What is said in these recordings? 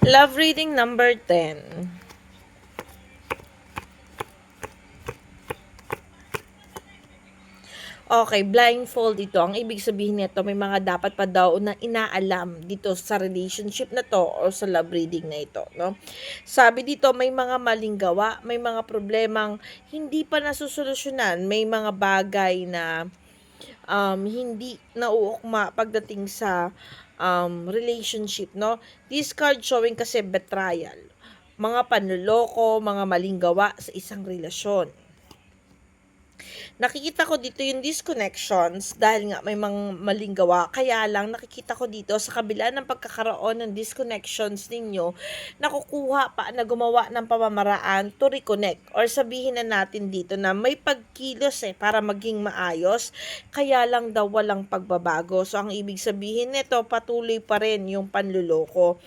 Love reading number 10. Okay, blindfold ito. Ang ibig sabihin nito, may mga dapat pa daw na inaalam dito sa relationship na to o sa love reading na ito, no? Sabi dito, may mga maling gawa, may mga problemang hindi pa nasusolusyonan, may mga bagay na hindi nauukma pagdating sa relationship, no? This card showing kasi betrayal, mga panloloko, mga maling gawa sa isang relasyon. Nakikita ko dito yung disconnections dahil nga may mga maling gawa. Kaya lang nakikita ko dito sa kabila ng pagkakaroon ng disconnections ninyo, nakukuha pa na gumawa ng pamamaraan to reconnect. Or sabihin na natin dito na may pagkilos para maging maayos, kaya lang daw walang pagbabago. So ang ibig sabihin nito, patuloy pa rin yung panluloko.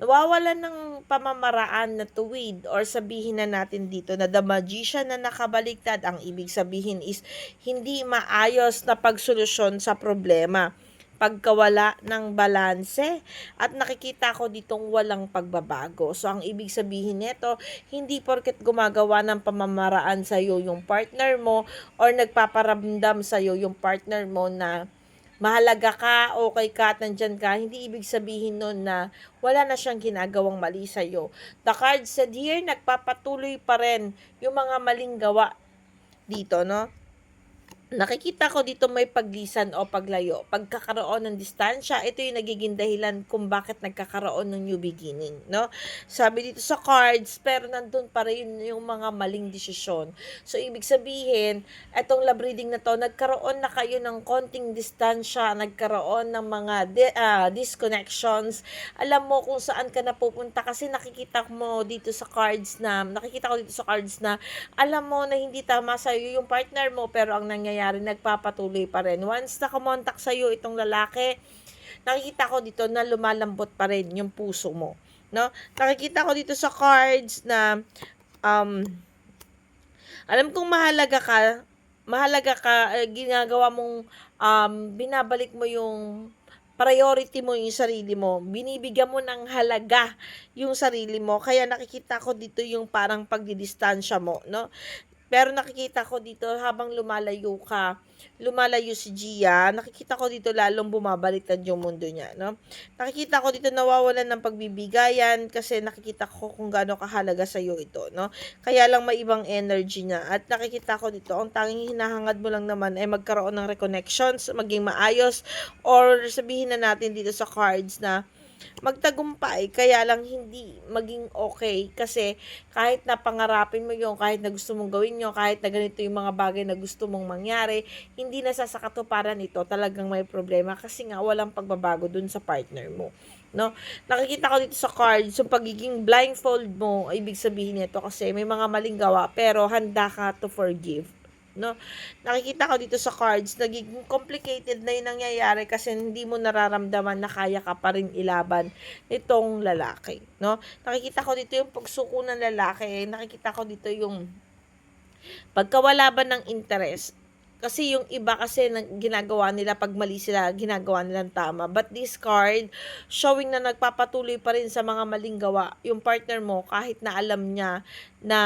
Nawawalan ng pamamaraan na tuwid or sabihin na natin dito na the magician na nakabaliktad, ang ibig sabihin is hindi maayos na pagsolusyon sa problema, pagkawala ng balanse, at nakikita ko ditong walang pagbabago. So ang ibig sabihin nito, hindi porket gumagawa ng pamamaraan sa iyo yung partner mo or nagpaparamdam sa iyo yung partner mo na mahalaga ka, okay ka, at nandyan ka, hindi ibig sabihin nun na wala na siyang ginagawang mali sa'yo. The card said here, nagpapatuloy pa rin yung mga maling gawa dito, no? Nakikita ko dito may paglisan o paglayo, pagkakaroon ng distansya. Ito yung nagiging dahilan kung bakit nagkakaroon ng new beginning, no? Sabi dito sa cards, pero nandun pa rin yung mga maling desisyon. So, ibig sabihin, etong love reading na to, nagkaroon na kayo ng konting distansya, nagkaroon ng mga disconnections. Alam mo kung saan ka napupunta kasi nakikita ko dito sa cards na alam mo na hindi tama sa iyo yung partner mo, pero ang nangyayari nagpapatuloy pa rin. Once nakamontak sa iyo itong lalaki, nakikita ko dito na lumalambot pa rin yung puso mo, no? Nakikita ko dito sa cards na alam kong mahalaga ka, ginagawa mong binabalik mo yung priority mo yung sarili mo. Binibigyan mo ng halaga yung sarili mo. Kaya nakikita ko dito yung parang pagdidistansya mo, no? Pero nakikita ko dito habang lumalayo si Gia, nakikita ko dito lalong bumabaliktad yung mundo niya, no? Nakikita ko dito nawawalan ng pagbibigayan kasi nakikita ko kung gaano kahalaga sa iyo ito, no? Kaya lang may ibang energy niya. At nakikita ko dito, ang tanging hinahangad mo lang naman ay magkaroon ng reconnections, maging maayos, or sabihin na natin dito sa cards na magtagumpay, kaya lang hindi maging okay kasi kahit na pangarapin mo yung, kahit na gusto mong gawin yun, kahit na ganito yung mga bagay na gusto mong mangyari, hindi na sa katuparan ito, talagang may problema kasi nga walang pagbabago dun sa partner mo, no? Nakikita ko dito sa cards yung pagiging blindfold mo, ibig sabihin nito kasi may mga maling gawa pero handa ka to forgive, no? Nakikita ko dito sa cards, nagiging complicated na yung nangyayari kasi hindi mo nararamdaman na kaya ka pa rin ilaban nitong lalaki, no? Nakikita ko dito yung pagsuko ng lalaki, nakikita ko dito yung pagkawala ba ng interest. Kasi yung iba kasi ginagawa nila pag mali sila, ginagawa nilang tama. But this card, showing na nagpapatuloy pa rin sa mga maling gawa yung partner mo kahit na alam niya na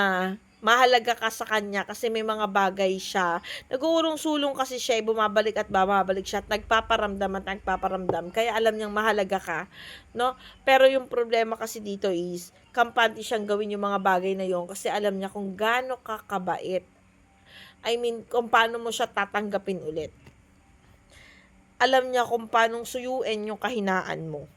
mahalaga ka sa kanya kasi may mga bagay siya. Nag-uurong-sulong kasi siya, bumabalik at bumabalik siya at nagpaparamdam. Kaya alam niyang mahalaga ka, no? Pero yung problema kasi dito is, kampante siyang gawin yung mga bagay na yon kasi alam niya kung gaano ka kabait. I mean, kung paano mo siya tatanggapin ulit. Alam niya kung paano suyuin yung kahinaan mo.